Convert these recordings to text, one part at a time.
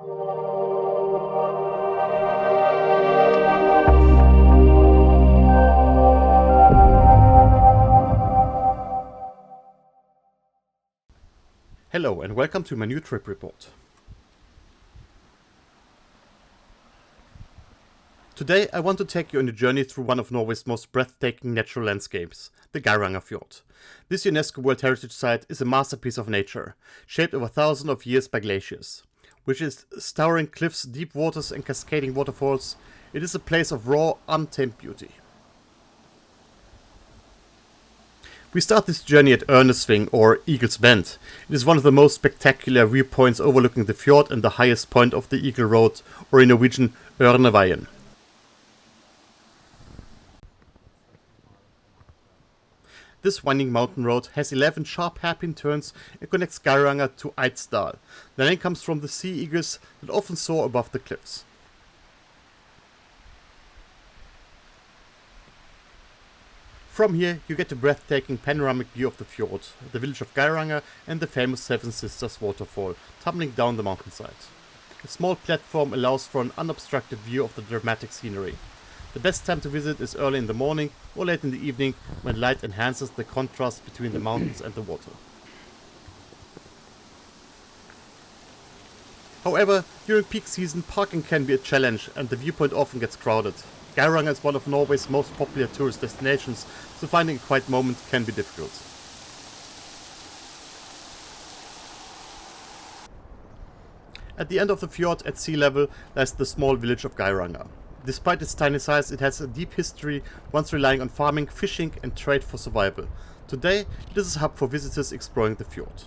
Hello and welcome to my new trip report. Today I want to take you on a journey through one of Norway's most breathtaking natural landscapes, the Geirangerfjord. This UNESCO World Heritage Site is a masterpiece of nature, shaped over thousands of years by glaciers. With its towering cliffs, deep waters and cascading waterfalls, it is a place of raw, untamed beauty. We start this journey at Ørnesving, or Eagle's Bend. It is one of the most spectacular viewpoints overlooking the fjord and the highest point of the Eagle Road, or in Norwegian, Ørneveien. This winding mountain road has 11 sharp hairpin turns and connects Geiranger to Eidsdal. The name comes from the sea eagles that often soar above the cliffs. From here you get a breathtaking panoramic view of the fjord, the village of Geiranger and the famous Seven Sisters waterfall tumbling down the mountainside. A small platform allows for an unobstructed view of the dramatic scenery. The best time to visit is early in the morning or late in the evening when light enhances the contrast between the mountains and the water. However, during peak season parking can be a challenge and the viewpoint often gets crowded. Geiranger is one of Norway's most popular tourist destinations, so finding a quiet moment can be difficult. At the end of the fjord at sea level lies the small village of Geiranger. Despite its tiny size, it has a deep history, once relying on farming, fishing and trade for survival. Today, it is a hub for visitors exploring the fjord.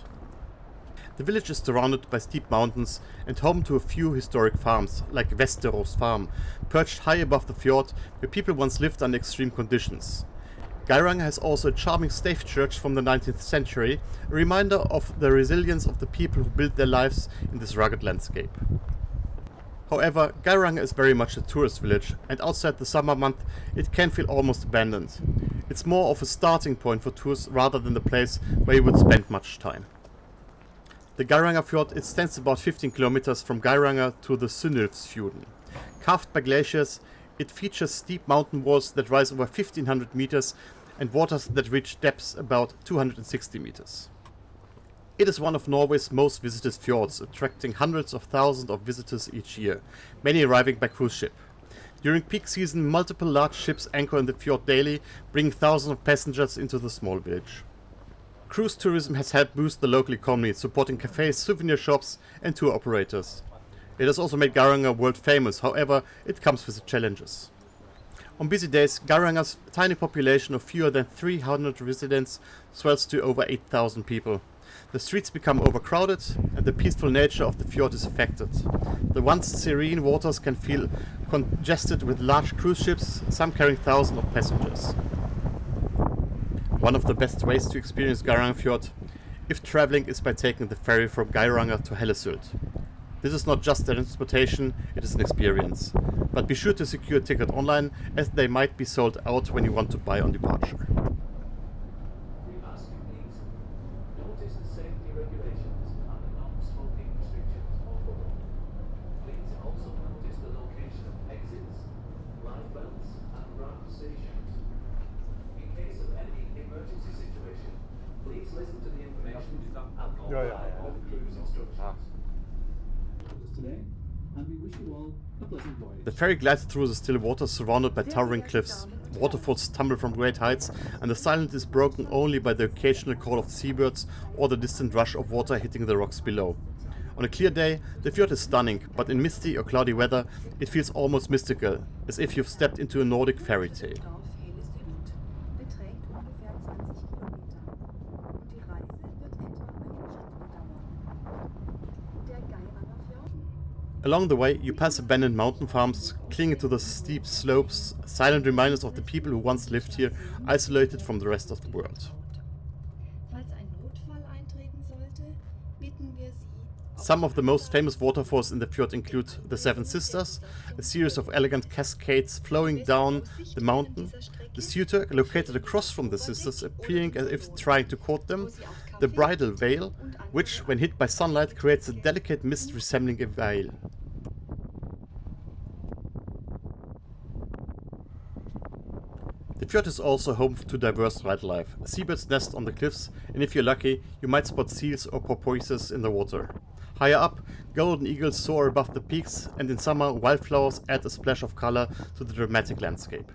The village is surrounded by steep mountains and home to a few historic farms, like Vesterås Farm, perched high above the fjord, where people once lived under extreme conditions. Geiranger has also a charming stave church from the 19th century, a reminder of the resilience of the people who built their lives in this rugged landscape. However, Geiranger is very much a tourist village, and outside the summer month it can feel almost abandoned. It's more of a starting point for tours rather than the place where you would spend much time. The Geirangerfjord extends about 15 kilometers from Geiranger to the Fjorden. Carved by glaciers, it features steep mountain walls that rise over 1500 meters and waters that reach depths about 260 meters. It is one of Norway's most visited fjords, attracting hundreds of thousands of visitors each year, many arriving by cruise ship. During peak season, multiple large ships anchor in the fjord daily, bringing thousands of passengers into the small village. Cruise tourism has helped boost the local economy, supporting cafes, souvenir shops and tour operators. It has also made Geiranger world famous, however, it comes with challenges. On busy days, Geiranger's tiny population of fewer than 300 residents swells to over 8,000 people. The streets become overcrowded and the peaceful nature of the fjord is affected. The once serene waters can feel congested with large cruise ships, some carrying thousands of passengers. One of the best ways to experience Geirangerfjord, if traveling, is by taking the ferry from Geiranger to Hellesylt. This is not just transportation, it is an experience. But be sure to secure a ticket online, as they might be sold out when you want to buy on departure. The ferry glides through the still waters surrounded by towering cliffs. Waterfalls tumble from great heights, and the silence is broken only by the occasional call of seabirds or the distant rush of water hitting the rocks below. On a clear day, the fjord is stunning, but in misty or cloudy weather, it feels almost mystical, as if you've stepped into a Nordic fairy tale. Along the way, you pass abandoned mountain farms, clinging to the steep slopes, silent reminders of the people who once lived here, isolated from the rest of the world. Some of the most famous waterfalls in the fjord include the Seven Sisters, a series of elegant cascades flowing down the mountain, the suitor located across from the sisters appearing as if trying to court them, the bridal veil, which, when hit by sunlight, creates a delicate mist resembling a veil. The fjord is also home to diverse wildlife. Seabirds nest on the cliffs, and if you're lucky, you might spot seals or porpoises in the water. Higher up, golden eagles soar above the peaks, and in summer, wildflowers add a splash of color to the dramatic landscape.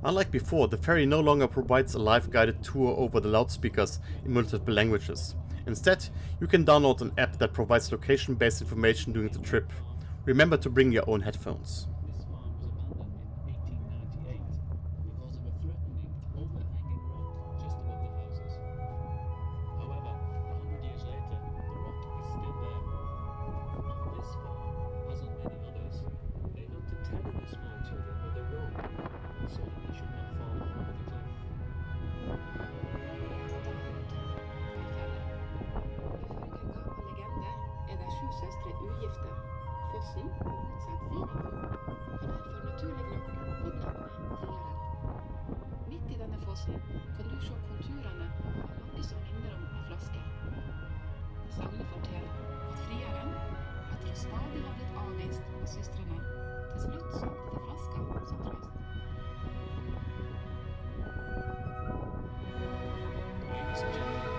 Unlike before, the ferry no longer provides a live guided tour over the loudspeakers in multiple languages. Instead, you can download an app that provides location-based information during the trip. Remember to bring your own headphones. This farm was abandoned in 1898 because of a threatening, overhanging rock just above the houses. However, 100 years later, the rock is still there. On this farm, as on many others, they hope to tether the small children with a rope so that they should not fall over the cliff. Ifølge en gammel legende er de 7 søstre ugifte. Fossen på motsatt side av fjorden har derfor naturlig nok fått navnet Frieren. Midt i denne fossen kan du se konturene av noe som minner om en flaske. Sagnet forteller at Frieren, etter å stadig ha blitt avvist av søstrene, til slutt solgte til flaska som trøst. Ladies and gentlemen,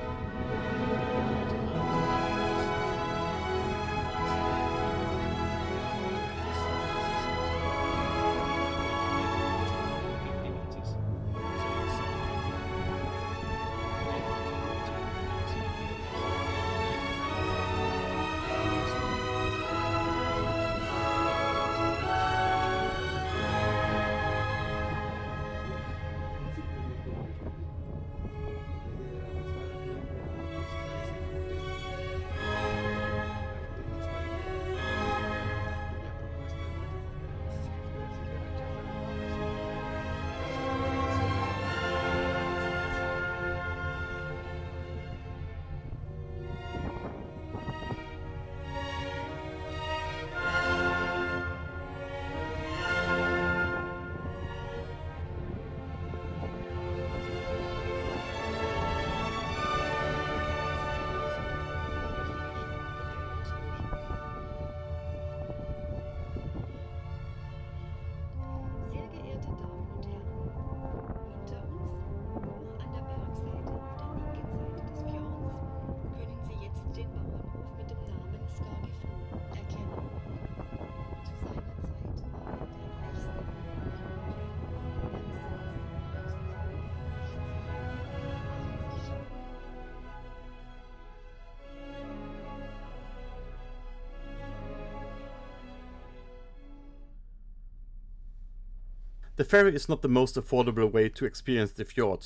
The ferry is not the most affordable way to experience the fjord.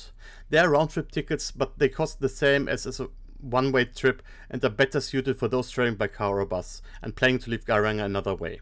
There are round-trip tickets, but they cost the same as a one-way trip and are better suited for those traveling by car or bus and planning to leave Geiranger another way.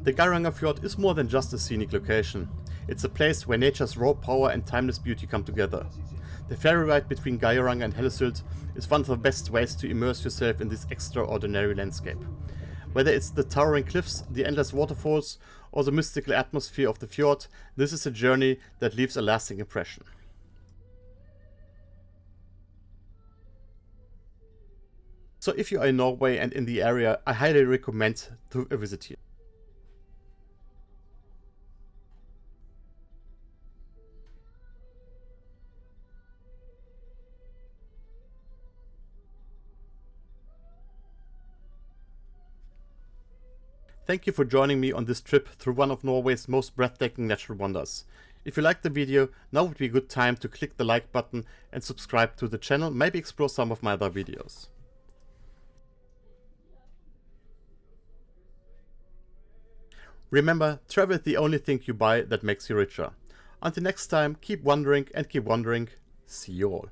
The Geirangerfjord is more than just a scenic location. It's a place where nature's raw power and timeless beauty come together. The ferry ride between Geiranger and Hellesylt is one of the best ways to immerse yourself in this extraordinary landscape. Whether it's the towering cliffs, the endless waterfalls, or the mystical atmosphere of the fjord, this is a journey that leaves a lasting impression. So if you are in Norway and in the area, I highly recommend to visit here. Thank you for joining me on this trip through one of Norway's most breathtaking natural wonders. If you liked the video, now would be a good time to click the like button and subscribe to the channel, maybe explore some of my other videos. Remember, travel is the only thing you buy that makes you richer. Until next time, keep wondering and keep wondering. See you all.